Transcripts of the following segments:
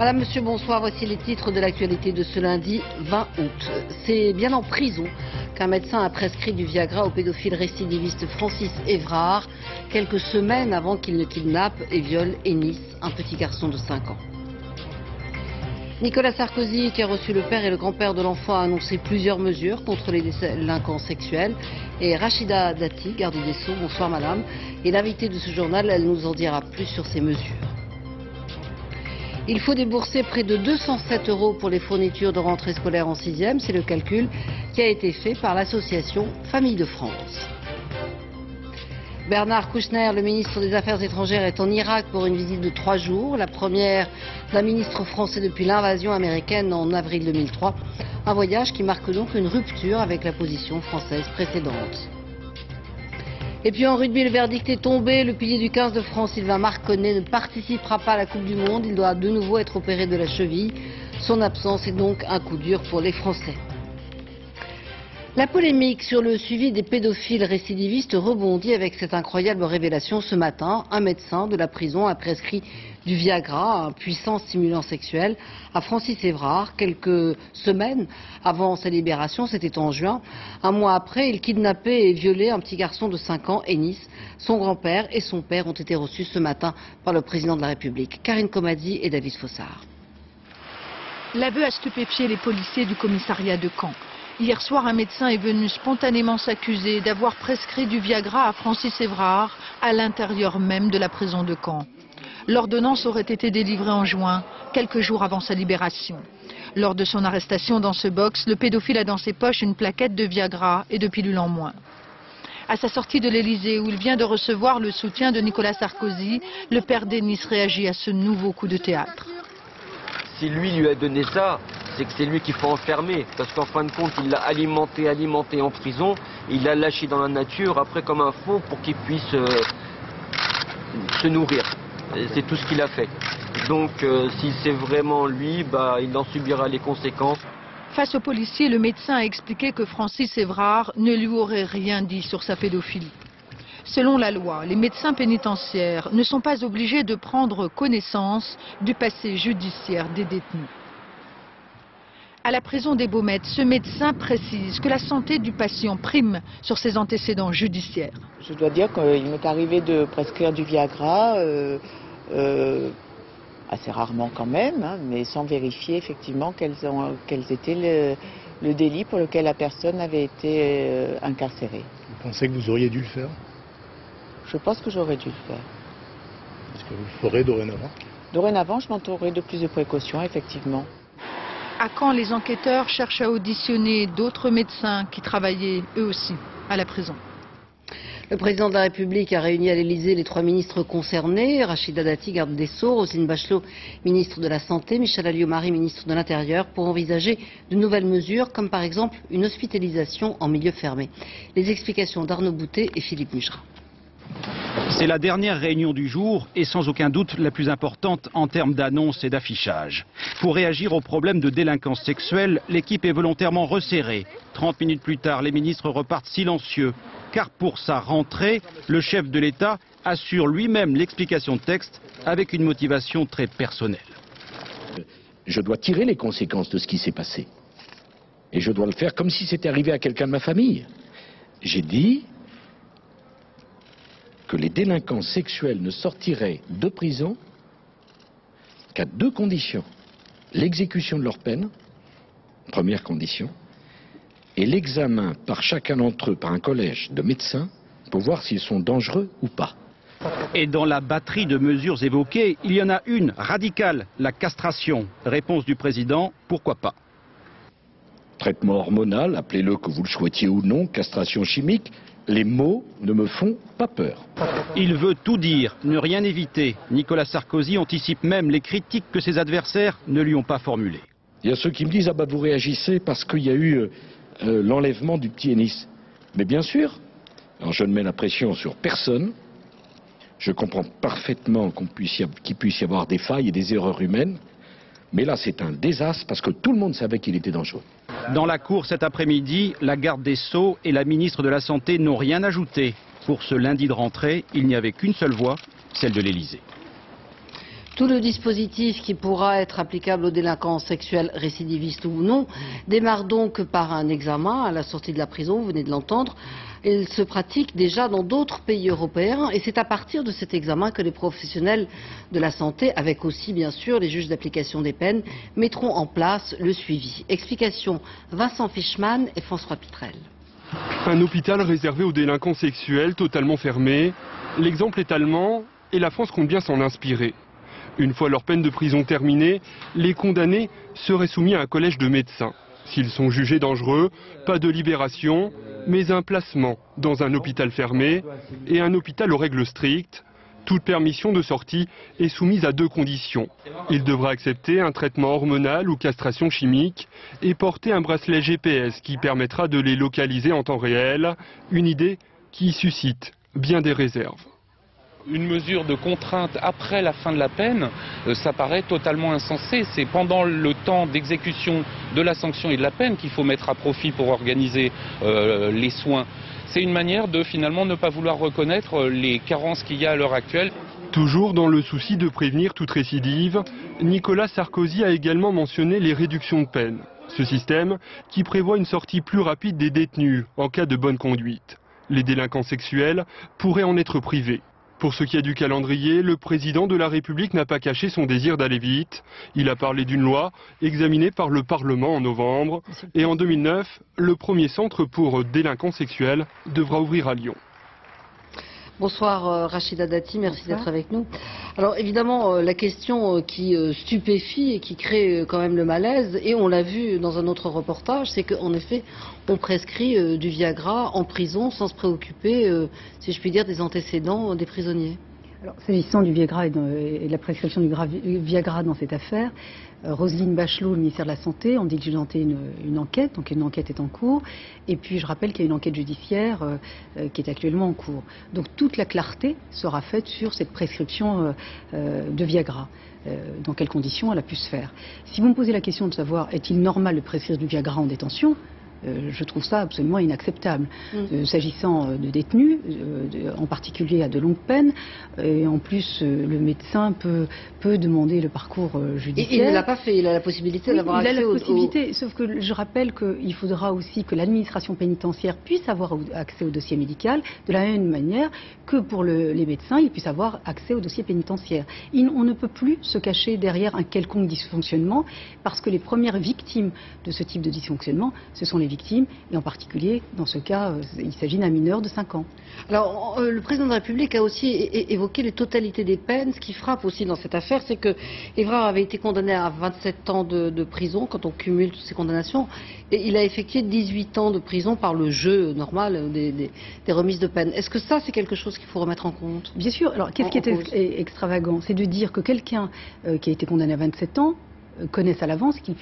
Madame, Monsieur, bonsoir. Voici les titres de l'actualité de ce lundi 20 août. C'est bien en prison qu'un médecin a prescrit du Viagra au pédophile récidiviste Francis Évrard, quelques semaines avant qu'il ne kidnappe et viole Ennis, un petit garçon de 5 ans. Nicolas Sarkozy, qui a reçu le père et le grand-père de l'enfant, a annoncé plusieurs mesures contre les délinquants sexuels. Et Rachida Dati, garde des Sceaux, bonsoir madame, est l'invitée de ce journal. Elle nous en dira plus sur ces mesures. Il faut débourser près de 207 € pour les fournitures de rentrée scolaire en 6e. C'est le calcul qui a été fait par l'association Famille de France. Bernard Kouchner, le ministre des Affaires étrangères, est en Irak pour une visite de 3 jours. La première d'un ministre français depuis l'invasion américaine en avril 2003. Un voyage qui marque donc une rupture avec la position française précédente. Et puis en rugby, le verdict est tombé. Le pilier du 15 de France, Sylvain Marconnet, ne participera pas à la Coupe du Monde. Il doit de nouveau être opéré de la cheville. Son absence est donc un coup dur pour les Français. La polémique sur le suivi des pédophiles récidivistes rebondit avec cette incroyable révélation ce matin. Un médecin de la prison a prescrit du Viagra, un puissant stimulant sexuel, à Francis Évrard, quelques semaines avant sa libération, c'était en juin. Un mois après, il kidnappait et violait un petit garçon de 5 ans, Ennis. Son grand-père et son père ont été reçus ce matin par le président de la République. Karine Comadi et David Fossard. L'aveu a stupéfié les policiers du commissariat de Caen. Hier soir, un médecin est venu spontanément s'accuser d'avoir prescrit du Viagra à Francis Évrard à l'intérieur même de la prison de Caen. L'ordonnance aurait été délivrée en juin, quelques jours avant sa libération. Lors de son arrestation dans ce box, le pédophile a dans ses poches une plaquette de Viagra et de pilules en moins. À sa sortie de l'Elysée, où il vient de recevoir le soutien de Nicolas Sarkozy, le père d'Ennis réagit à ce nouveau coup de théâtre. Si lui a donné ça, c'est que c'est lui qu'il faut enfermer. Parce qu'en fin de compte, il l'a alimenté en prison. Il l'a lâché dans la nature, après comme un faux, pour qu'il puisse se nourrir. C'est tout ce qu'il a fait. Donc, si c'est vraiment lui, il en subira les conséquences. Face aux policiers, le médecin a expliqué que Francis Évrard ne lui aurait rien dit sur sa pédophilie. Selon la loi, les médecins pénitentiaires ne sont pas obligés de prendre connaissance du passé judiciaire des détenus. À la prison des Baumettes, ce médecin précise que la santé du patient prime sur ses antécédents judiciaires. Je dois dire qu'il m'est arrivé de prescrire du Viagra, assez rarement quand même, hein, mais sans vérifier effectivement quels étaient le délit pour lequel la personne avait été incarcérée. Vous pensez que vous auriez dû le faire? Je pense que j'aurais dû le faire. Est-ce que vous le ferez dorénavant? Dorénavant, je m'entourerai de plus de précautions, effectivement. À Caen, les enquêteurs cherchent à auditionner d'autres médecins qui travaillaient eux aussi à la prison. Le président de la République a réuni à l'Elysée les 3 ministres concernés. Rachida Dati, garde des Sceaux, Roselyne Bachelot, ministre de la Santé, Michel Alliot-Marie, ministre de l'Intérieur, pour envisager de nouvelles mesures, comme par exemple une hospitalisation en milieu fermé. Les explications d'Arnaud Boutet et Philippe Mugera. C'est la dernière réunion du jour et sans aucun doute la plus importante en termes d'annonces et d'affichage. Pour réagir aux problèmes de délinquance sexuelle, l'équipe est volontairement resserrée. 30 minutes plus tard, les ministres repartent silencieux. Car pour sa rentrée, le chef de l'État assure lui-même l'explication de texte avec une motivation très personnelle. Je dois tirer les conséquences de ce qui s'est passé. Et je dois le faire comme si c'était arrivé à quelqu'un de ma famille. J'ai dit que les délinquants sexuels ne sortiraient de prison qu'à 2 conditions. L'exécution de leur peine, première condition, et l'examen par chacun d'entre eux, par un collège de médecins, pour voir s'ils sont dangereux ou pas. Et dans la batterie de mesures évoquées, il y en a une radicale, la castration. Réponse du président, pourquoi pas? Traitement hormonal, appelez-le que vous le souhaitiez ou non, castration chimique, les mots ne me font pas peur. Il veut tout dire, ne rien éviter. Nicolas Sarkozy anticipe même les critiques que ses adversaires ne lui ont pas formulées. Il y a ceux qui me disent, vous réagissez parce qu'il y a eu l'enlèvement du petit Ennis. Mais bien sûr, alors je ne mets la pression sur personne. Je comprends parfaitement qu'il puisse y avoir des failles et des erreurs humaines. Mais là, c'est un désastre parce que tout le monde savait qu'il était dangereux. Dans la cour cet après-midi, la garde des Sceaux et la ministre de la Santé n'ont rien ajouté. Pour ce lundi de rentrée, il n'y avait qu'une seule voix, celle de l'Elysée. Tout le dispositif qui pourra être applicable aux délinquants sexuels récidivistes ou non démarre donc par un examen à la sortie de la prison, vous venez de l'entendre. Il se pratique déjà dans d'autres pays européens et c'est à partir de cet examen que les professionnels de la santé, avec aussi bien sûr les juges d'application des peines, mettront en place le suivi. Explication Vincent Fischmann et François Pitrel. Un hôpital réservé aux délinquants sexuels totalement fermé. L'exemple est allemand et la France compte bien s'en inspirer. Une fois leur peine de prison terminée, les condamnés seraient soumis à un collège de médecins. S'ils sont jugés dangereux, pas de libération, mais un placement dans un hôpital fermé et un hôpital aux règles strictes. Toute permission de sortie est soumise à 2 conditions. Il devra accepter un traitement hormonal ou castration chimique et porter un bracelet GPS qui permettra de les localiser en temps réel, une idée qui suscite bien des réserves. Une mesure de contrainte après la fin de la peine, ça paraît totalement insensé. C'est pendant le temps d'exécution de la sanction et de la peine qu'il faut mettre à profit pour organiser les soins. C'est une manière de finalement ne pas vouloir reconnaître les carences qu'il y a à l'heure actuelle. Toujours dans le souci de prévenir toute récidive, Nicolas Sarkozy a également mentionné les réductions de peine. Ce système qui prévoit une sortie plus rapide des détenus en cas de bonne conduite. Les délinquants sexuels pourraient en être privés. Pour ce qui est du calendrier, le président de la République n'a pas caché son désir d'aller vite. Il a parlé d'une loi examinée par le Parlement en novembre. Et en 2009, le premier centre pour délinquants sexuels devra ouvrir à Lyon. Bonsoir Rachida Dati, merci d'être avec nous. Alors évidemment, la question qui stupéfie et qui crée quand même le malaise, et on l'a vu dans un autre reportage, c'est qu'en effet, on prescrit du Viagra en prison sans se préoccuper, si je puis dire, des antécédents des prisonniers. Alors, s'agissant du Viagra et de la prescription du Viagra dans cette affaire, Roselyne Bachelot, le ministère de la Santé, ont diligenté une enquête, donc une enquête est en cours. Et puis je rappelle qu'il y a une enquête judiciaire qui est actuellement en cours. Donc toute la clarté sera faite sur cette prescription de Viagra. Dans quelles conditions elle a pu se faire. Si vous me posez la question de savoir est-il normal de prescrire du Viagra en détention, je trouve ça absolument inacceptable. S'agissant de détenus, en particulier à de longues peines, et en plus le médecin peut demander le parcours judiciaire. Et il ne l'a pas fait, il a la possibilité d'avoir accès il a la possibilité, sauf que je rappelle qu'il faudra aussi que l'administration pénitentiaire puisse avoir accès au dossier médical, de la même manière que pour les médecins, ils puissent avoir accès au dossier pénitentiaire. On ne peut plus se cacher derrière un quelconque dysfonctionnement, parce que les premières victimes de ce type de dysfonctionnement, ce sont les victimes, et en particulier, dans ce cas, il s'agit d'un mineur de 5 ans. Alors, le président de la République a aussi évoqué les totalités des peines. Ce qui frappe aussi dans cette affaire, c'est que Évrard avait été condamné à 27 ans de prison, quand on cumule toutes ces condamnations, et il a effectué 18 ans de prison par le jeu normal des remises de peine. Est-ce que ça, c'est quelque chose qu'il faut remettre en compte? Bien sûr. Alors, qu'est-ce qui est extravagant? C'est de dire que quelqu'un qui a été condamné à 27 ans connaissent à l'avance qu'il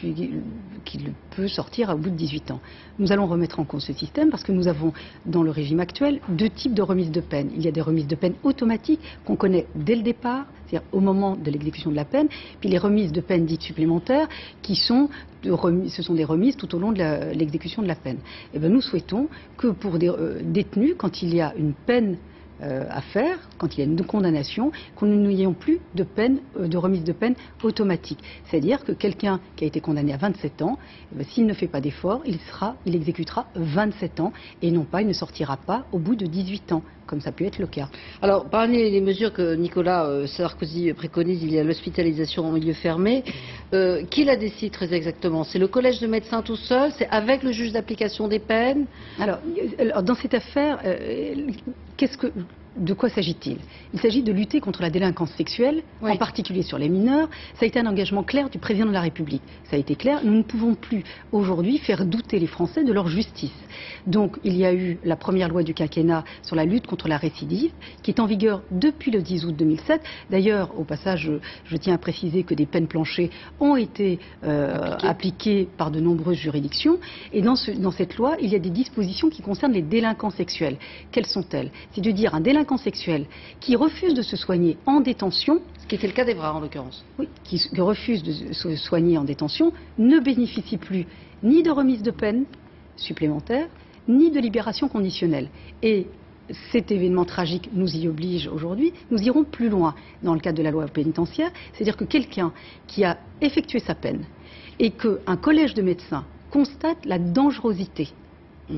peut sortir au bout de 18 ans. Nous allons remettre en cause ce système parce que nous avons dans le régime actuel 2 types de remises de peine. Il y a des remises de peine automatiques qu'on connaît dès le départ, c'est-à-dire au moment de l'exécution de la peine, puis les remises de peine dites supplémentaires qui sont ce sont des remises tout au long de l'exécution de la peine. Et bien, nous souhaitons que pour des détenus, quand il y a une peine à faire, quand il y a une condamnation, qu'on n'ayons plus de peine, de remise de peine automatique. C'est-à-dire que quelqu'un qui a été condamné à 27 ans, s'il ne fait pas d'effort, il exécutera 27 ans et non pas, il ne sortira pas au bout de 18 ans, comme ça peut être le cas. Alors, parmi les mesures que Nicolas Sarkozy préconise, il y a l'hospitalisation en milieu fermé. Qui la décide très exactement? C'est le collège de médecins tout seul? C'est avec le juge d'application des peines? Alors, dans cette affaire, de quoi s'agit-il? Il s'agit de lutter contre la délinquance sexuelle, en particulier sur les mineurs. Ça a été un engagement clair du président de la République. Ça a été clair. Nous ne pouvons plus aujourd'hui faire douter les Français de leur justice. Donc il y a eu la première loi du quinquennat sur la lutte contre la récidive, qui est en vigueur depuis le 10 août 2007. D'ailleurs, au passage, je tiens à préciser que des peines planchées ont été appliquées par de nombreuses juridictions. Et dans cette loi, il y a des dispositions qui concernent les délinquants sexuels. Quelles sont-elles? C'est de dire un délinquant sexuel qui refuse de se soigner en détention, ce qui était le cas d'Évrard en l'occurrence, oui, qui refuse de se soigner en détention, ne bénéficie plus ni de remise de peine supplémentaire, ni de libération conditionnelle. Et cet événement tragique nous y oblige aujourd'hui, nous irons plus loin dans le cadre de la loi pénitentiaire, c'est-à-dire que quelqu'un qui a effectué sa peine et qu'un collège de médecins constate la dangerosité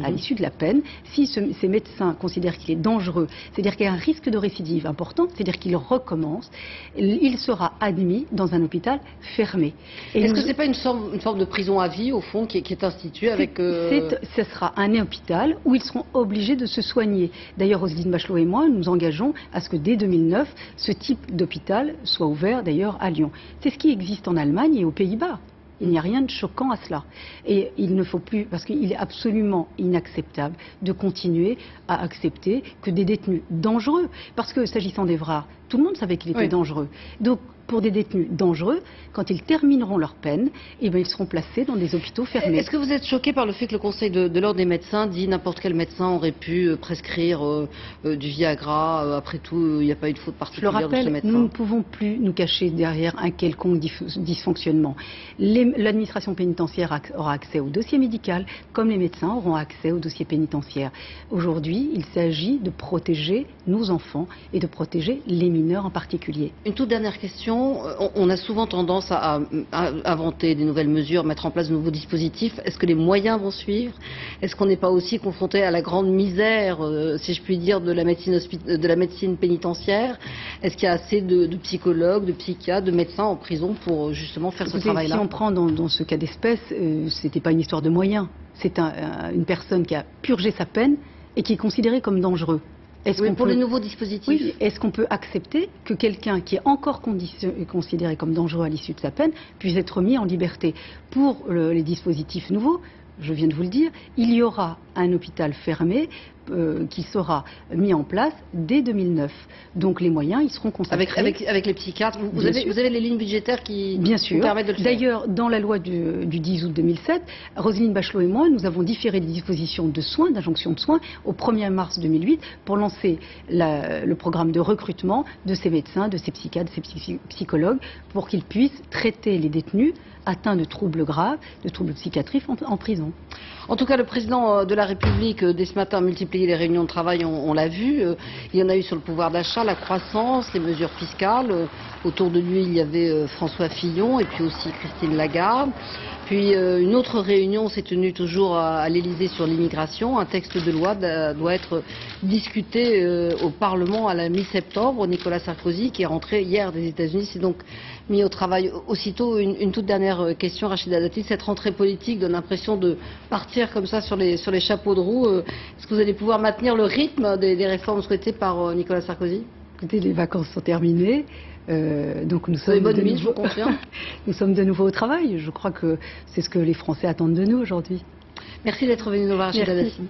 à l'issue de la peine, si ces médecins considèrent qu'il est dangereux, c'est-à-dire qu'il y a un risque de récidive important, c'est-à-dire qu'il recommence, il sera admis dans un hôpital fermé. Est-ce que ce n'est pas une forme de prison à vie, au fond, qui est instituée avec... Ce sera un hôpital où ils seront obligés de se soigner. D'ailleurs, Roselyne Bachelot et moi, nous engageons à ce que dès 2009, ce type d'hôpital soit ouvert d'ailleurs à Lyon. C'est ce qui existe en Allemagne et aux Pays-Bas. Il n'y a rien de choquant à cela. Et il ne faut plus, parce qu'il est absolument inacceptable de continuer à accepter que des détenus dangereux, parce que s'agissant d'Evrard, tout le monde savait qu'il était dangereux. Donc, pour des détenus dangereux, quand ils termineront leur peine, eh bien, ils seront placés dans des hôpitaux fermés. Est-ce que vous êtes choqué par le fait que le Conseil de l'Ordre des médecins dit n'importe quel médecin aurait pu prescrire du Viagra, après tout, il n'y a pas eu de faute particulière de ce médecin? Je le rappelle, nous ne pouvons plus nous cacher derrière un quelconque dysfonctionnement. L'administration pénitentiaire aura accès au dossier médical, comme les médecins auront accès au dossier pénitentiaire. Aujourd'hui, il s'agit de protéger nos enfants et de protéger les mineurs en particulier. Une toute dernière question. On a souvent tendance à inventer des nouvelles mesures, mettre en place de nouveaux dispositifs. Est-ce que les moyens vont suivre? Est-ce qu'on n'est pas aussi confronté à la grande misère, si je puis dire, de la médecine pénitentiaire? Est-ce qu'il y a assez de psychologues, de psychiatres, de médecins en prison pour justement faire ce travail-là? Si on prend dans ce cas d'espèce, c'était pas une histoire de moyens. C'est une personne qui a purgé sa peine et qui est considérée comme dangereux. Pour les nouveaux dispositifs. Oui, est-ce qu'on peut accepter que quelqu'un qui est encore considéré comme dangereux à l'issue de sa peine puisse être mis en liberté? Pour les dispositifs nouveaux, je viens de vous le dire, il y aura un hôpital fermé qui sera mis en place dès 2009. Donc les moyens, ils seront consacrés. Avec les psychiatres, vous avez les lignes budgétaires qui vous permettent de le faire. D'ailleurs, dans la loi du 10 août 2007, Roselyne Bachelot et moi, nous avons différé les dispositions de soins, d'injonction de soins, au 1er mars 2008 pour lancer le programme de recrutement de ces médecins, de ces psychiatres, de ces psychologues, pour qu'ils puissent traiter les détenus atteints de troubles graves, de troubles psychiatriques en prison. En tout cas, le président de la République, dès ce matin, a multiplié les réunions de travail, on l'a vu. Il y en a eu sur le pouvoir d'achat, la croissance, les mesures fiscales. Autour de lui, il y avait François Fillon et puis aussi Christine Lagarde. Puis une autre réunion s'est tenue toujours à l'Élysée sur l'immigration. Un texte de loi doit être discuté au Parlement à la mi-septembre. Nicolas Sarkozy, qui est rentré hier des États-Unis, s'est donc mis au travail aussitôt. Une toute dernière question, Rachida Dati. Cette rentrée politique donne l'impression de partir comme ça sur les chapeaux de roue. Est-ce que vous allez pouvoir maintenir le rythme des réformes souhaitées par Nicolas Sarkozy? Écoutez, les vacances sont terminées. Donc nous sommes nous sommes de nouveau au travail. Je crois que c'est ce que les Français attendent de nous aujourd'hui. Merci d'être venu nous voir, Rachida Dati.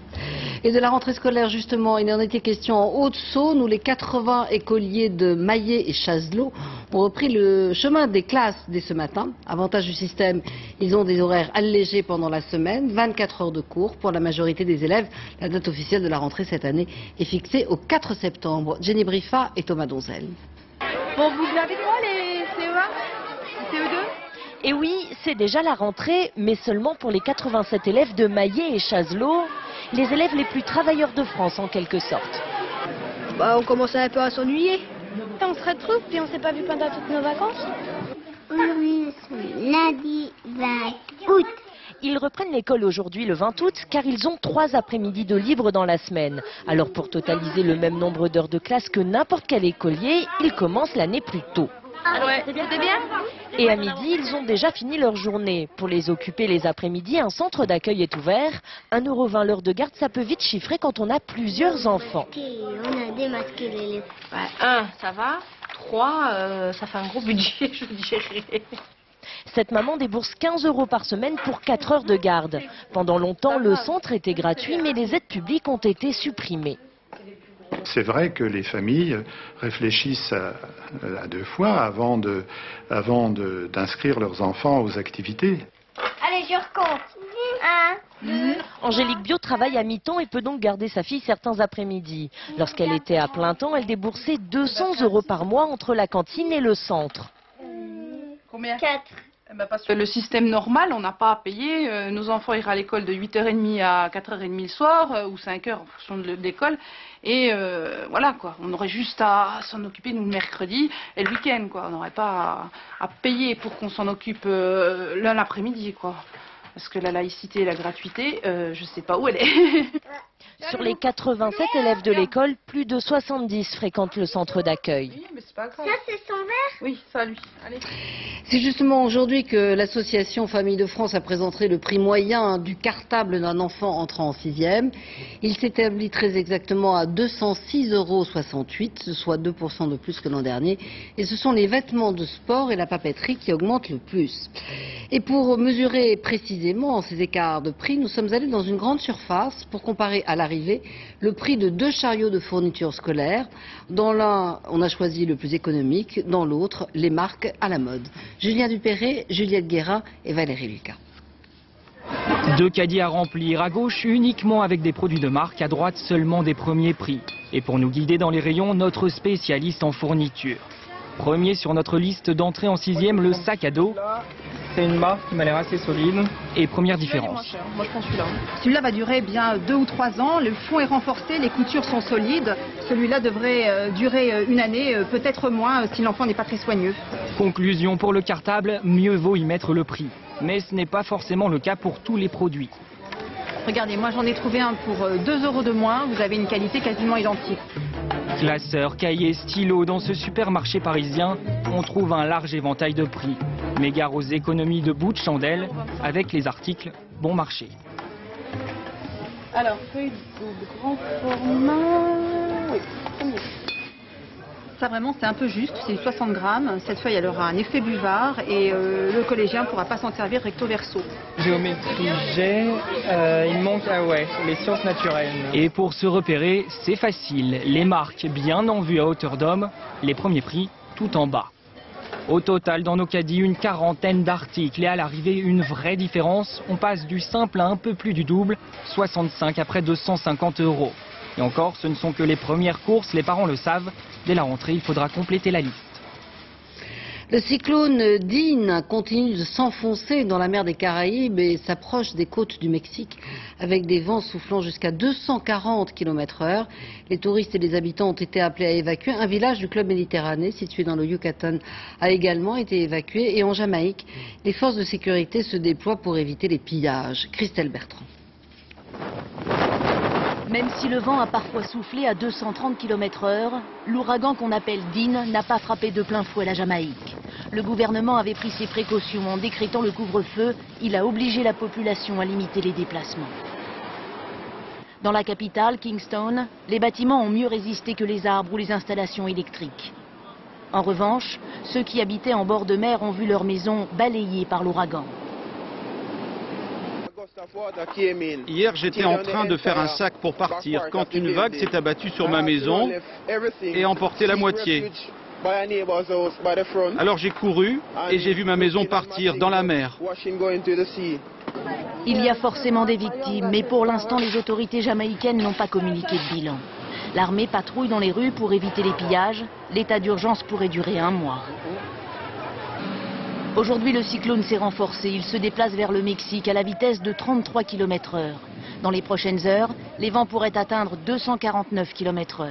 Et de la rentrée scolaire, justement, il en était question en Haute-Saône, où les 80 écoliers de Maillé et Chazelot ont repris le chemin des classes dès ce matin. Avantage du système, ils ont des horaires allégés pendant la semaine, 24 heures de cours pour la majorité des élèves. La date officielle de la rentrée cette année est fixée au 4 septembre. Jenny Briffa et Thomas Donzel. Bon, vous avez quoi, les CE1, CE2? Et oui, c'est déjà la rentrée, mais seulement pour les 87 élèves de Maillé et Chazelot, les élèves les plus travailleurs de France en quelque sorte. Bah, on commençait un peu à s'ennuyer. On se retrouve, puis on s'est pas vu pendant toutes nos vacances. Oui, lundi 20 août. Ils reprennent l'école aujourd'hui le 20 août car ils ont 3 après-midi de libre dans la semaine. Alors pour totaliser le même nombre d'heures de classe que n'importe quel écolier, ils commencent l'année plus tôt. Ah ouais, c'était bien. Et à midi, ils ont déjà fini leur journée. Pour les occuper les après-midi, un centre d'accueil est ouvert. 1,20 € l'heure de garde, ça peut vite chiffrer quand on a plusieurs enfants. On a démasqué l'élève. Ouais, 1, ça va. 3, ça fait un gros budget, je dirais. Cette maman débourse 15 € par semaine pour 4 heures de garde. Pendant longtemps, le centre était gratuit, mais les aides publiques ont été supprimées. C'est vrai que les familles réfléchissent à 2 fois avant d'inscrire leurs enfants aux activités. Allez, je recompte. 1, 2... Angélique Bio travaille à mi-temps et peut donc garder sa fille certains après-midi. Lorsqu'elle était à plein temps, elle déboursait 200 € par mois entre la cantine et le centre. Combien? 4. Parce que le système normal, on n'a pas à payer. Nos enfants iraient à l'école de 8h30 à 4h30 le soir, ou 5h en fonction de l'école. Et voilà quoi, on aurait juste à s'en occuper nous le mercredi et le week-end quoi. On n'aurait pas à payer pour qu'on s'en occupe l'après-midi quoi. Parce que la laïcité et la gratuité, je sais pas où elle est. Sur les 87 élèves de l'école, plus de 70 fréquentent le centre d'accueil. Oui, mais c'est pas grave. Ça, c'est son verre? Oui, ça lui. Allez. C'est justement aujourd'hui que l'association Famille de France a présenté le prix moyen du cartable d'un enfant entrant en 6e. Il s'établit très exactement à 206,68 €, soit 2% de plus que l'an dernier. Et ce sont les vêtements de sport et la papeterie qui augmentent le plus. Et pour mesurer précisément ces écarts de prix, nous sommes allés dans une grande surface pour comparer à l'arrivée le prix de 2 chariots de fournitures scolaires. Dans l'un, on a choisi le plus économique, dans l'autre, les marques à la mode. Julien Dupéret, Juliette Guérin et Valérie Lucas. 2 caddies à remplir, à gauche uniquement avec des produits de marque, à droite seulement des premiers prix. Et pour nous guider dans les rayons, notre spécialiste en fourniture. Premier sur notre liste d'entrée en 6e, le sac à dos. C'est une marque qui m'a l'air assez solide. Et première différence. Moi je prends celui-là. Celui-là va durer bien 2 ou 3 ans, le fond est renforcé, les coutures sont solides. Celui-là devrait durer une année, peut-être moins si l'enfant n'est pas très soigneux. Conclusion pour le cartable, mieux vaut y mettre le prix. Mais ce n'est pas forcément le cas pour tous les produits. Regardez, moi j'en ai trouvé un pour 2 € de moins, vous avez une qualité quasiment identique. Classeurs, cahiers, stylos, dans ce supermarché parisien, on trouve un large éventail de prix. Mais gare aux économies de bout de chandelle avec les articles bon marché. Alors, feuille de grand format. Oui, premier. Ça vraiment c'est un peu juste, c'est 60 grammes. Cette feuille elle aura un effet buvard et le collégien ne pourra pas s'en servir recto verso. Géométrie G, il manque les sciences naturelles. Et pour se repérer, c'est facile. Les marques bien en vue à hauteur d'homme, les premiers prix tout en bas. Au total, dans nos caddies, une quarantaine d'articles et à l'arrivée, une vraie différence. On passe du simple à un peu plus du double, 65 à près de 150 €. Et encore, ce ne sont que les premières courses, les parents le savent. Dès la rentrée, il faudra compléter la liste. Le cyclone Dean continue de s'enfoncer dans la mer des Caraïbes et s'approche des côtes du Mexique avec des vents soufflant jusqu'à 240 km/h. Les touristes et les habitants ont été appelés à évacuer. Un village du club Méditerranée situé dans le Yucatan a également été évacué. Et en Jamaïque, les forces de sécurité se déploient pour éviter les pillages. Christelle Bertrand. Même si le vent a parfois soufflé à 230 km/h, l'ouragan qu'on appelle Dean n'a pas frappé de plein fouet la Jamaïque. Le gouvernement avait pris ses précautions en décrétant le couvre-feu. Il a obligé la population à limiter les déplacements. Dans la capitale, Kingston, les bâtiments ont mieux résisté que les arbres ou les installations électriques. En revanche, ceux qui habitaient en bord de mer ont vu leur maison balayée par l'ouragan. Hier, j'étais en train de faire un sac pour partir quand une vague s'est abattue sur ma maison et a emporté la moitié. Alors j'ai couru et j'ai vu ma maison partir dans la mer. Il y a forcément des victimes, mais pour l'instant, les autorités jamaïcaines n'ont pas communiqué de bilan. L'armée patrouille dans les rues pour éviter les pillages. L'état d'urgence pourrait durer 1 mois. Aujourd'hui, le cyclone s'est renforcé. Il se déplace vers le Mexique à la vitesse de 33 km/h. Dans les prochaines heures, les vents pourraient atteindre 249 km/h.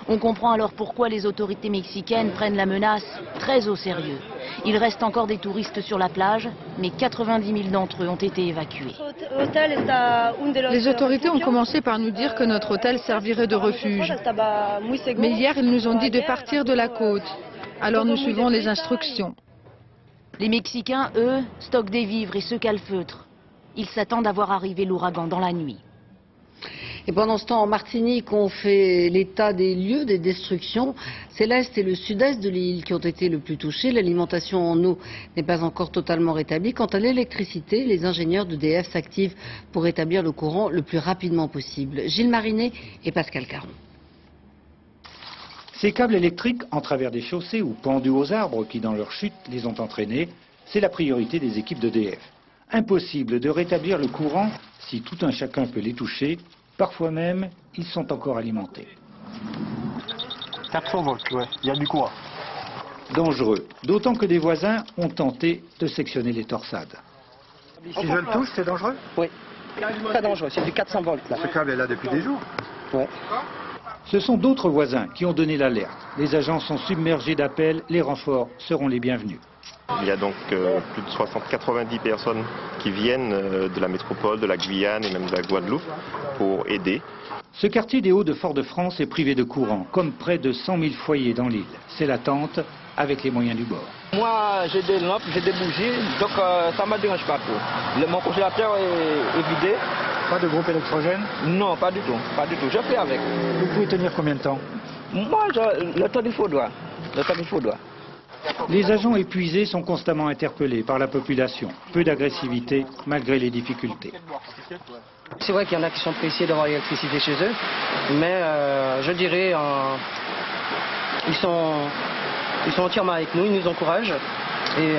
On comprend alors pourquoi les autorités mexicaines prennent la menace très au sérieux. Il reste encore des touristes sur la plage, mais 90 000 d'entre eux ont été évacués. Les autorités ont commencé par nous dire que notre hôtel servirait de refuge. Mais hier, ils nous ont dit de partir de la côte. Alors nous suivons les instructions. Les Mexicains, eux, stockent des vivres et se calfeutrent. Ils s'attendent à voir arriver l'ouragan dans la nuit. Et pendant ce temps, en Martinique, on fait l'état des lieux des destructions. C'est l'est et le sud-est de l'île qui ont été le plus touchés. L'alimentation en eau n'est pas encore totalement rétablie. Quant à l'électricité, les ingénieurs d'EDF s'activent pour rétablir le courant le plus rapidement possible. Gilles Marinet et Pascal Caron. Ces câbles électriques en travers des chaussées ou pendus aux arbres qui, dans leur chute, les ont entraînés, c'est la priorité des équipes d'EDF. Impossible de rétablir le courant si tout un chacun peut les toucher. Parfois même, ils sont encore alimentés. 400 volts, ouais, il y a du courant. dangereux. D'autant que des voisins ont tenté de sectionner les torsades. Si je le touche, c'est dangereux? Oui, très dangereux, c'est du 400 volts là. Ce câble est là depuis des jours. Ouais. Ce sont d'autres voisins qui ont donné l'alerte. Les agents sont submergés d'appels, les renforts seront les bienvenus. Il y a donc plus de 90 personnes qui viennent de la métropole, de la Guyane et même de la Guadeloupe pour aider. Ce quartier des Hauts-de-Fort-de-France est privé de courant, comme près de 100 000 foyers dans l'île. C'est l'attente avec les moyens du bord. Moi, j'ai des lampes, j'ai des bougies, donc ça ne me dérange pas trop. Mon congélateur est vidé. Pas de groupe électrogène? Non, pas du tout, pas du tout. Je fais avec. Vous pouvez tenir combien de temps? Moi, le temps qu'il faudra. Le temps qu'il faudra. Les agents épuisés sont constamment interpellés par la population. Peu d'agressivité malgré les difficultés. C'est vrai qu'il y en a qui sont pressés d'avoir l'électricité chez eux, mais je dirais ils sont entièrement avec nous, ils nous encouragent et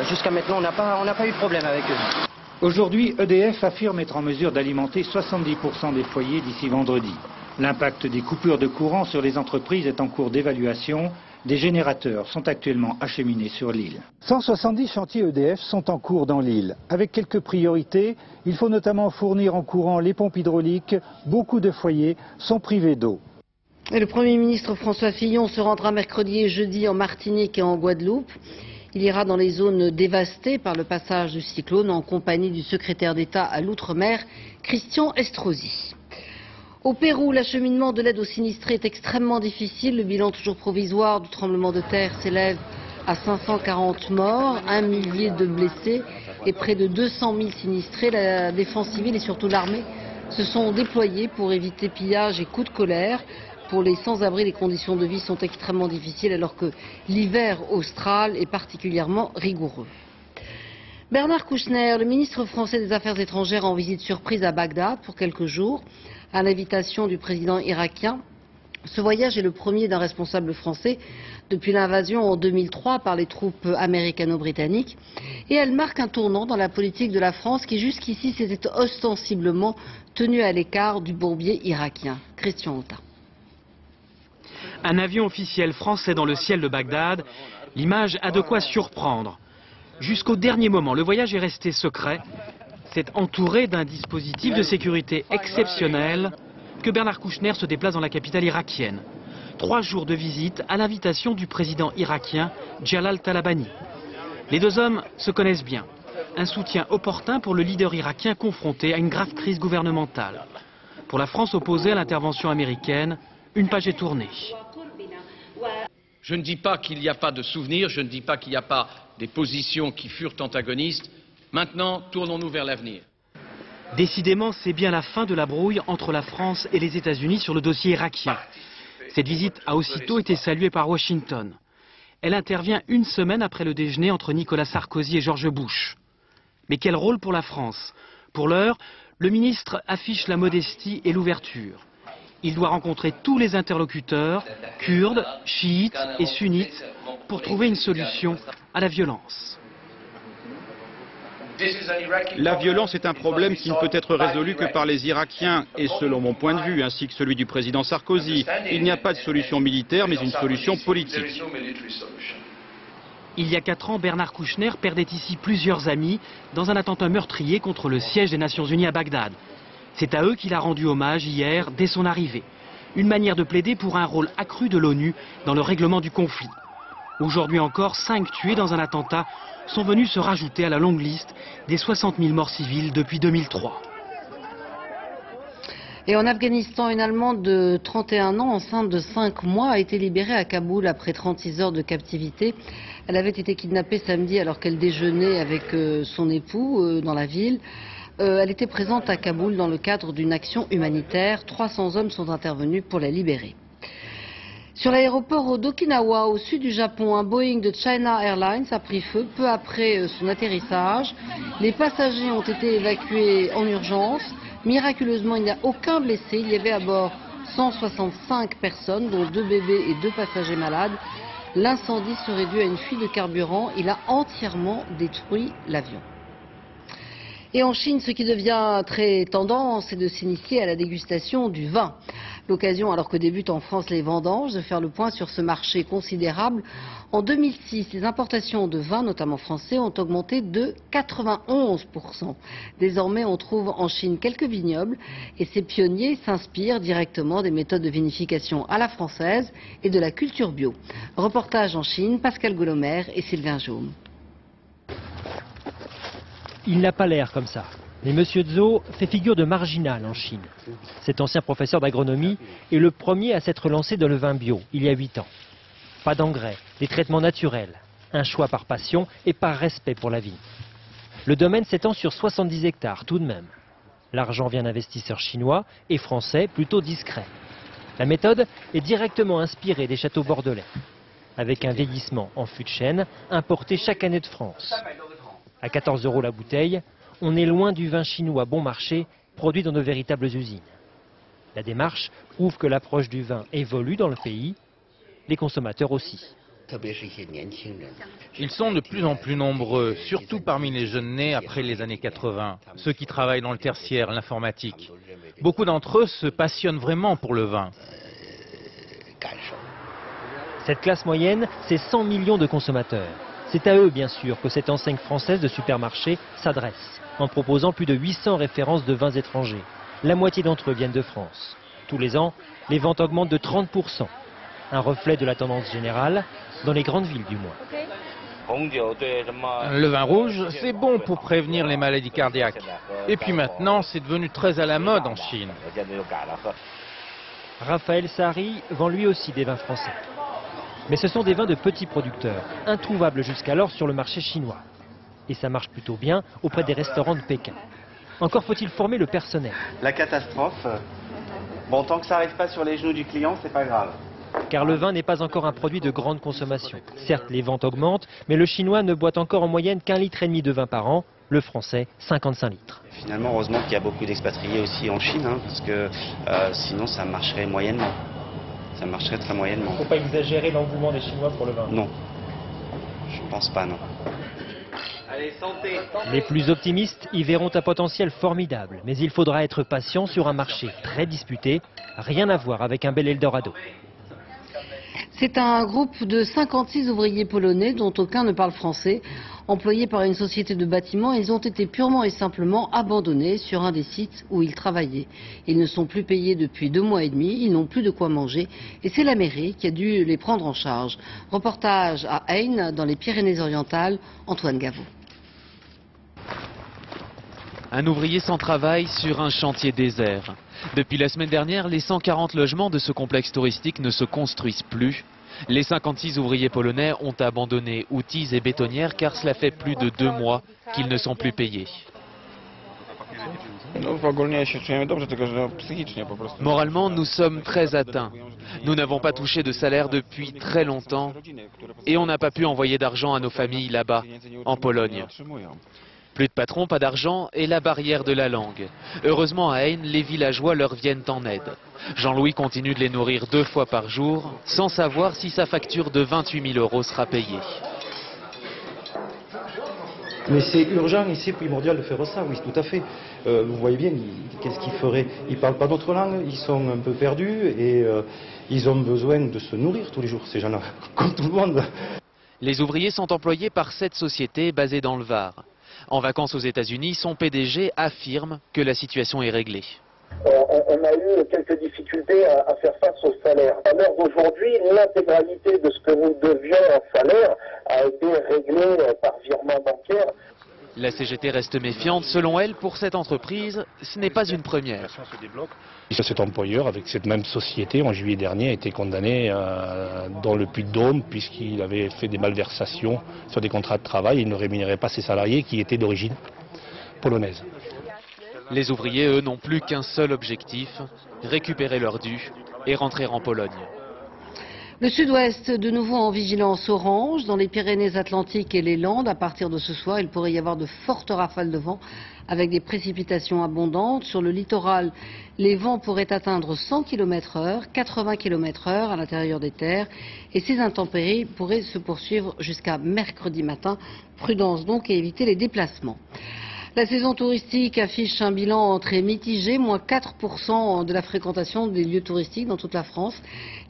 jusqu'à maintenant on n'a pas eu de problème avec eux. Aujourd'hui, EDF affirme être en mesure d'alimenter 70% des foyers d'ici vendredi. L'impact des coupures de courant sur les entreprises est en cours d'évaluation. Des générateurs sont actuellement acheminés sur l'île. 170 chantiers EDF sont en cours dans l'île. Avec quelques priorités, il faut notamment fournir en courant les pompes hydrauliques. Beaucoup de foyers sont privés d'eau. Et le Premier ministre François Fillon se rendra mercredi et jeudi en Martinique et en Guadeloupe. Il ira dans les zones dévastées par le passage du cyclone en compagnie du secrétaire d'État à l'Outre-mer, Christian Estrosi. Au Pérou, l'acheminement de l'aide aux sinistrés est extrêmement difficile. Le bilan toujours provisoire du tremblement de terre s'élève à 540 morts, 1 millier de blessés et près de 200 000 sinistrés. La défense civile et surtout l'armée se sont déployés pour éviter pillages et coups de colère. Pour les sans-abri, les conditions de vie sont extrêmement difficiles alors que l'hiver austral est particulièrement rigoureux. Bernard Kouchner, le ministre français des Affaires étrangères, en visite surprise à Bagdad pour quelques jours, à l'invitation du président irakien. Ce voyage est le premier d'un responsable français depuis l'invasion en 2003 par les troupes américano-britanniques. Et elle marque un tournant dans la politique de la France qui jusqu'ici s'était ostensiblement tenue à l'écart du bourbier irakien. Christian Autain. Un avion officiel français dans le ciel de Bagdad, l'image a de quoi surprendre. Jusqu'au dernier moment, le voyage est resté secret. C'est entouré d'un dispositif de sécurité exceptionnel que Bernard Kouchner se déplace dans la capitale irakienne. 3 jours de visite à l'invitation du président irakien Jalal Talabani. Les deux hommes se connaissent bien. Un soutien opportun pour le leader irakien confronté à une grave crise gouvernementale. Pour la France opposée à l'intervention américaine, une page est tournée. Je ne dis pas qu'il n'y a pas de souvenirs, je ne dis pas qu'il n'y a pas des positions qui furent antagonistes. Maintenant, tournons-nous vers l'avenir. Décidément, c'est bien la fin de la brouille entre la France et les États-Unis sur le dossier irakien. Cette visite a aussitôt été saluée par Washington. Elle intervient une semaine après le déjeuner entre Nicolas Sarkozy et George Bush. Mais quel rôle pour la France? Pour l'heure, le ministre affiche la modestie et l'ouverture. Il doit rencontrer tous les interlocuteurs, kurdes, chiites et sunnites, pour trouver une solution à la violence. La violence est un problème qui ne peut être résolu que par les Irakiens, et selon mon point de vue, ainsi que celui du président Sarkozy, il n'y a pas de solution militaire, mais une solution politique. Il y a 4 ans, Bernard Kouchner perdait ici plusieurs amis dans un attentat meurtrier contre le siège des Nations Unies à Bagdad. C'est à eux qu'il a rendu hommage hier, dès son arrivée. Une manière de plaider pour un rôle accru de l'ONU dans le règlement du conflit. Aujourd'hui encore, 5 tués dans un attentat sont venus se rajouter à la longue liste des 60 000 morts civiles depuis 2003. Et en Afghanistan, une Allemande de 31 ans, enceinte de 5 mois, a été libérée à Kaboul après 36 heures de captivité. Elle avait été kidnappée samedi alors qu'elle déjeunait avec son époux dans la ville. Elle était présente à Kaboul dans le cadre d'une action humanitaire. 300 hommes sont intervenus pour la libérer. Sur l'aéroport d'Okinawa, au sud du Japon, un Boeing de China Airlines a pris feu peu après son atterrissage. Les passagers ont été évacués en urgence. Miraculeusement, il n'y a aucun blessé. Il y avait à bord 165 personnes, dont 2 bébés et 2 passagers malades. L'incendie serait dû à une fuite de carburant. Il a entièrement détruit l'avion. Et en Chine, ce qui devient très tendance, c'est de s'initier à la dégustation du vin. L'occasion, alors que débutent en France les vendanges, de faire le point sur ce marché considérable. En 2006, les importations de vins, notamment français, ont augmenté de 91%. Désormais, on trouve en Chine quelques vignobles et ces pionniers s'inspirent directement des méthodes de vinification à la française et de la culture bio. Reportage en Chine, Pascal Golomer et Sylvain Jaume. Il n'a pas l'air comme ça. Mais M. Zhou fait figure de marginal en Chine. Cet ancien professeur d'agronomie est le premier à s'être lancé dans le vin bio, il y a 8 ans. Pas d'engrais, des traitements naturels, un choix par passion et par respect pour la vigne. Le domaine s'étend sur 70 hectares tout de même. L'argent vient d'investisseurs chinois et français plutôt discrets. La méthode est directement inspirée des châteaux bordelais, avec un vieillissement en fût de chêne importé chaque année de France. À 14 € la bouteille, on est loin du vin chinois bon marché produit dans de véritables usines. La démarche prouve que l'approche du vin évolue dans le pays, les consommateurs aussi. Ils sont de plus en plus nombreux, surtout parmi les jeunes nés après les années 80, ceux qui travaillent dans le tertiaire, l'informatique. Beaucoup d'entre eux se passionnent vraiment pour le vin. Cette classe moyenne, c'est 100 millions de consommateurs. C'est à eux, bien sûr, que cette enseigne française de supermarché s'adresse, en proposant plus de 800 références de vins étrangers. La moitié d'entre eux viennent de France. Tous les ans, les ventes augmentent de 30%. Un reflet de la tendance générale, dans les grandes villes du moins. Le vin rouge, c'est bon pour prévenir les maladies cardiaques. Et puis maintenant, c'est devenu très à la mode en Chine. Raphaël Sari vend lui aussi des vins français. Mais ce sont des vins de petits producteurs, introuvables jusqu'alors sur le marché chinois. Et ça marche plutôt bien auprès des restaurants de Pékin. Encore faut-il former le personnel. La catastrophe, bon, tant que ça n'arrive pas sur les genoux du client, c'est pas grave. Car le vin n'est pas encore un produit de grande consommation. Certes, les ventes augmentent, mais le chinois ne boit encore en moyenne qu'1,5 litre de vin par an, le français 55 litres. Finalement, heureusement qu'il y a beaucoup d'expatriés aussi en Chine, parce que sinon ça marcherait moyennement. Ça marcherait très moyennement. Il ne faut pas exagérer l'engouement des Chinois pour le vin. Non, je ne pense pas, non. Allez, santé. Les plus optimistes y verront un potentiel formidable, mais il faudra être patient sur un marché très disputé, rien à voir avec un bel Eldorado. C'est un groupe de 56 ouvriers polonais dont aucun ne parle français. Employés par une société de bâtiment, ils ont été purement et simplement abandonnés sur un des sites où ils travaillaient. Ils ne sont plus payés depuis 2 mois et demi, ils n'ont plus de quoi manger et c'est la mairie qui a dû les prendre en charge. Reportage à Haine, dans les Pyrénées-Orientales, Antoine Gaveau. Un ouvrier sans travail sur un chantier désert. Depuis la semaine dernière, les 140 logements de ce complexe touristique ne se construisent plus. Les 56 ouvriers polonais ont abandonné outils et bétonnières car cela fait plus de 2 mois qu'ils ne sont plus payés. Moralement, nous sommes très atteints. Nous n'avons pas touché de salaire depuis très longtemps et on n'a pas pu envoyer d'argent à nos familles là-bas, en Pologne. Plus de patron, pas d'argent et la barrière de la langue. Heureusement à Haine, les villageois leur viennent en aide. Jean-Louis continue de les nourrir 2 fois par jour, sans savoir si sa facture de 28 000 € sera payée. Mais c'est urgent et c'est primordial de faire ça, oui, tout à fait. Vous voyez bien, qu'est-ce qu'ils feraient? Ils ne parlent pas d'autre langue, ils sont un peu perdus et ils ont besoin de se nourrir tous les jours, ces gens-là, comme tout le monde. Les ouvriers sont employés par cette société basée dans le Var. En vacances aux États-Unis, son PDG affirme que la situation est réglée. On a eu quelques difficultés à faire face au salaire. À l'heure d'aujourd'hui, l'intégralité de ce que nous devions en salaire a été réglée par virement bancaire. La CGT reste méfiante. Selon elle, pour cette entreprise, ce n'est pas une première. Cet employeur, avec cette même société, en juillet dernier, a été condamné dans le Puy-de-Dôme puisqu'il avait fait des malversations sur des contrats de travail et il ne rémunérait pas ses salariés qui étaient d'origine polonaise. Les ouvriers, eux, n'ont plus qu'un seul objectif, récupérer leurs dus et rentrer en Pologne. Le sud-ouest, de nouveau en vigilance orange, dans les Pyrénées-Atlantiques et les Landes. À partir de ce soir, il pourrait y avoir de fortes rafales de vent avec des précipitations abondantes. Sur le littoral, les vents pourraient atteindre 100 km/h, 80 km/h à l'intérieur des terres. Et ces intempéries pourraient se poursuivre jusqu'à mercredi matin. Prudence donc et éviter les déplacements. La saison touristique affiche un bilan très mitigé, moins 4% de la fréquentation des lieux touristiques dans toute la France.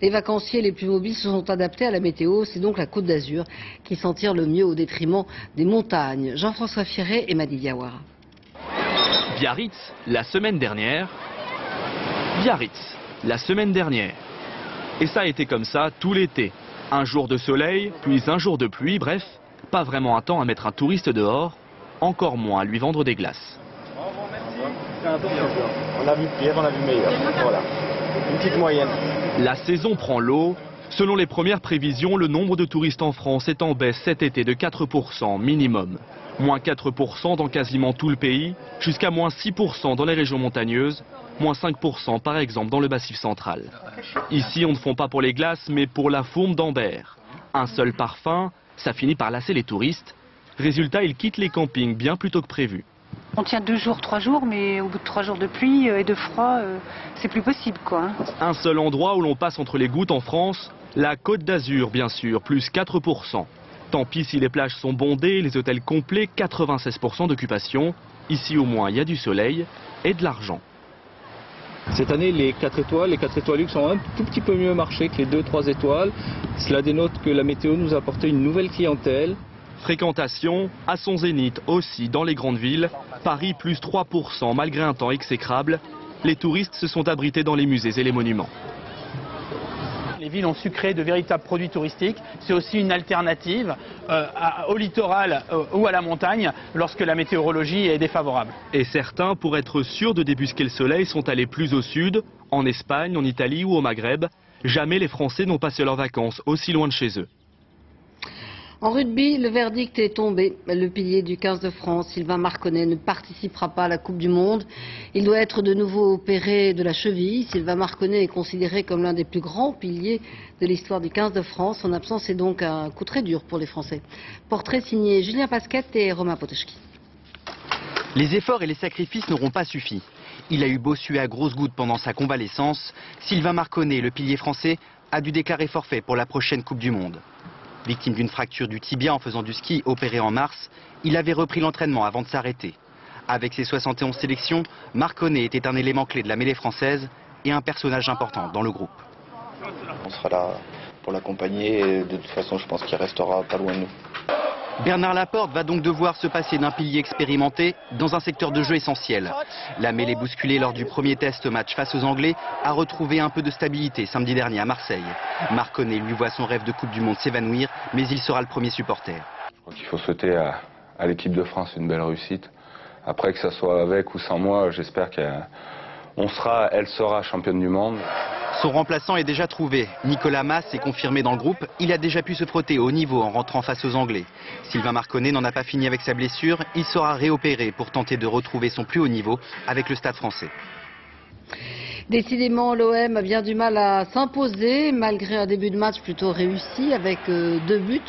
Les vacanciers les plus mobiles se sont adaptés à la météo, c'est donc la Côte d'Azur qui s'en tire le mieux au détriment des montagnes. Jean-François Firret et Madi Diawara. Biarritz, la semaine dernière. Biarritz, la semaine dernière. Et ça a été comme ça tout l'été. Un jour de soleil, puis un jour de pluie, bref, pas vraiment un temps à mettre un touriste dehors, encore moins à lui vendre des glaces. On a vu pire, on a vu meilleur. Voilà. Une petite moyenne. La saison prend l'eau. Selon les premières prévisions, le nombre de touristes en France est en baisse cet été de 4% minimum. Moins 4% dans quasiment tout le pays, jusqu'à moins 6% dans les régions montagneuses, moins 5% par exemple dans le Massif central. Ici, on ne fond pas pour les glaces, mais pour la fourme d'Ambert. Un seul parfum, ça finit par lasser les touristes. Résultat, ils quittent les campings bien plus tôt que prévu. On tient 2 jours, 3 jours, mais au bout de 3 jours de pluie et de froid, c'est plus possible, quoi. Un seul endroit où l'on passe entre les gouttes en France, la Côte d'Azur, bien sûr, plus 4%. Tant pis si les plages sont bondées, les hôtels complets, 96% d'occupation. Ici, au moins, il y a du soleil et de l'argent. Cette année, les 4 étoiles, les 4 étoiles luxe ont un tout petit peu mieux marché que les 2-3 étoiles. Cela dénote que la météo nous a apporté une nouvelle clientèle. Fréquentation à son zénith aussi dans les grandes villes. Paris plus 3% malgré un temps exécrable. Les touristes se sont abrités dans les musées et les monuments. Les villes ont su créer de véritables produits touristiques. C'est aussi une alternative au littoral ou à la montagne lorsque la météorologie est défavorable. Et certains, pour être sûrs de débusquer le soleil, sont allés plus au sud, en Espagne, en Italie ou au Maghreb. Jamais les Français n'ont passé leurs vacances aussi loin de chez eux. En rugby, le verdict est tombé. Le pilier du 15 de France, Sylvain Marconnet, ne participera pas à la Coupe du Monde. Il doit être de nouveau opéré de la cheville. Sylvain Marconnet est considéré comme l'un des plus grands piliers de l'histoire du 15 de France. Son absence est donc un coup très dur pour les Français. Portrait signé Julien Pasquette et Romain Potoczki. Les efforts et les sacrifices n'auront pas suffi. Il a eu beau suer à grosses gouttes pendant sa convalescence. Sylvain Marconnet, le pilier français, a dû déclarer forfait pour la prochaine Coupe du Monde. Victime d'une fracture du tibia en faisant du ski opéré en mars, il avait repris l'entraînement avant de s'arrêter. Avec ses 71 sélections, Marconnet était un élément clé de la mêlée française et un personnage important dans le groupe. On sera là pour l'accompagner et de toute façon je pense qu'il restera pas loin de nous. Bernard Laporte va donc devoir se passer d'un pilier expérimenté dans un secteur de jeu essentiel. La mêlée bousculée lors du premier test match face aux Anglais a retrouvé un peu de stabilité samedi dernier à Marseille. Marconnet lui voit son rêve de Coupe du Monde s'évanouir, mais il sera le premier supporter. Je crois qu'il faut souhaiter à l'équipe de France une belle réussite. Après, que ça soit avec ou sans moi, j'espère elle sera championne du monde. Son remplaçant est déjà trouvé. Nicolas Mas est confirmé dans le groupe. Il a déjà pu se frotter au niveau en rentrant face aux Anglais. Sylvain Marconnet n'en a pas fini avec sa blessure. Il sera réopéré pour tenter de retrouver son plus haut niveau avec le Stade français. Décidément, l'OM a bien du mal à s'imposer, malgré un début de match plutôt réussi, avec 2 buts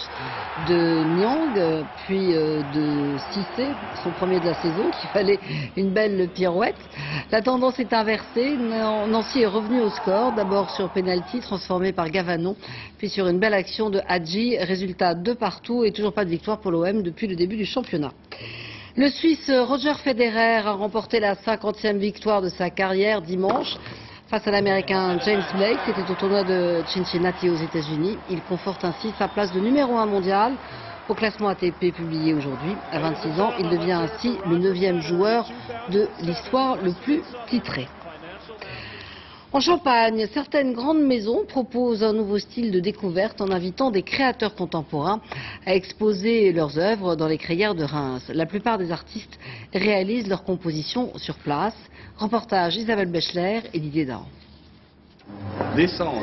de Niang, puis de Cissé, son premier de la saison, qui fallait une belle pirouette. La tendance est inversée. Nancy est revenu au score, d'abord sur pénalty transformé par Gavanon, puis sur une belle action de Hadji. Résultat 2-2 et toujours pas de victoire pour l'OM depuis le début du championnat. Le Suisse Roger Federer a remporté la 50e victoire de sa carrière dimanche face à l'Américain James Blake. C'était au tournoi de Cincinnati aux États-Unis. Il conforte ainsi sa place de numéro 1 mondial au classement ATP publié aujourd'hui. À 26 ans, il devient ainsi le 9e joueur de l'histoire le plus titré. En Champagne, certaines grandes maisons proposent un nouveau style de découverte en invitant des créateurs contemporains à exposer leurs œuvres dans les crayères de Reims. La plupart des artistes réalisent leurs compositions sur place. Reportage Isabelle Bechler et Didier Dahan. Descente.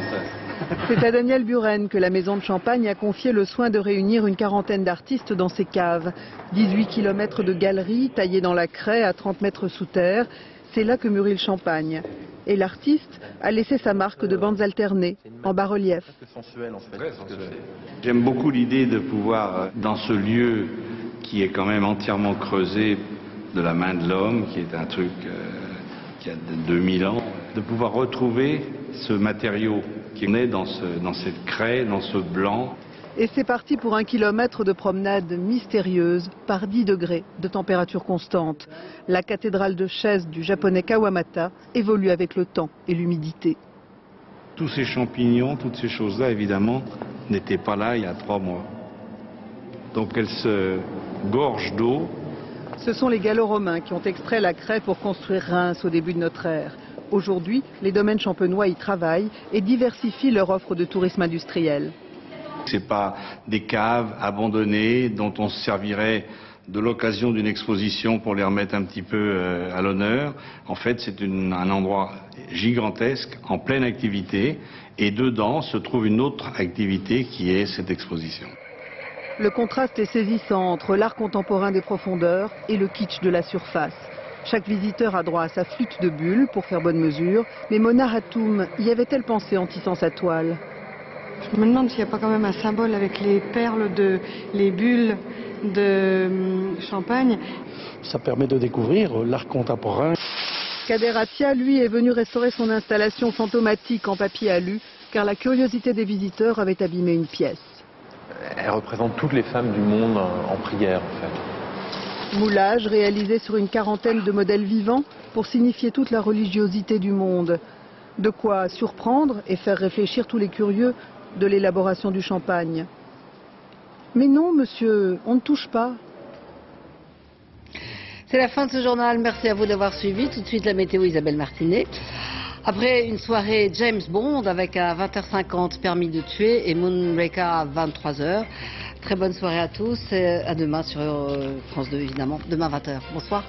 C'est à Daniel Buren que la maison de Champagne a confié le soin de réunir une quarantaine d'artistes dans ses caves. 18 km de galeries taillées dans la craie à 30 mètres sous terre. C'est là que mûrit le champagne. Et l'artiste a laissé sa marque de bandes alternées, en bas-relief. J'aime beaucoup l'idée de pouvoir, dans ce lieu qui est quand même entièrement creusé de la main de l'homme, qui est un truc qui a 2000 ans, de pouvoir retrouver ce matériau qui est dans cette craie, dans ce blanc, Et c'est parti pour 1 kilomètre de promenade mystérieuse par 10 degrés de température constante. La cathédrale de Chêse du japonais Kawamata évolue avec le temps et l'humidité. Tous ces champignons, toutes ces choses-là, évidemment, n'étaient pas là il y a 3 mois. Donc elles se gorgent d'eau. Ce sont les Gallo-Romains qui ont extrait la craie pour construire Reims au début de notre ère. Aujourd'hui, les domaines champenois y travaillent et diversifient leur offre de tourisme industriel. Ce n'est pas des caves abandonnées dont on se servirait de l'occasion d'une exposition pour les remettre un petit peu à l'honneur. En fait, c'est un endroit gigantesque, en pleine activité, et dedans se trouve une autre activité qui est cette exposition. Le contraste est saisissant entre l'art contemporain des profondeurs et le kitsch de la surface. Chaque visiteur a droit à sa flûte de bulles pour faire bonne mesure, mais Mona Hatoum y avait-elle pensé en tissant sa toile? Je me demande s'il n'y a pas quand même un symbole avec les perles, les bulles de champagne. Ça permet de découvrir l'art contemporain. Kader Atia, lui, est venu restaurer son installation fantomatique en papier alu, car la curiosité des visiteurs avait abîmé une pièce. Elle représente toutes les femmes du monde en prière, en fait. Moulage réalisé sur une 40aine de modèles vivants pour signifier toute la religiosité du monde. De quoi surprendre et faire réfléchir tous les curieux de l'élaboration du champagne. Mais non, monsieur, on ne touche pas. C'est la fin de ce journal. Merci à vous d'avoir suivi. Tout de suite, la météo, Isabelle Martinet. Après une soirée James Bond avec à 20h50 Permis de tuer et Moonraker à 23h. Très bonne soirée à tous et à demain sur France 2, évidemment. Demain 20h. Bonsoir.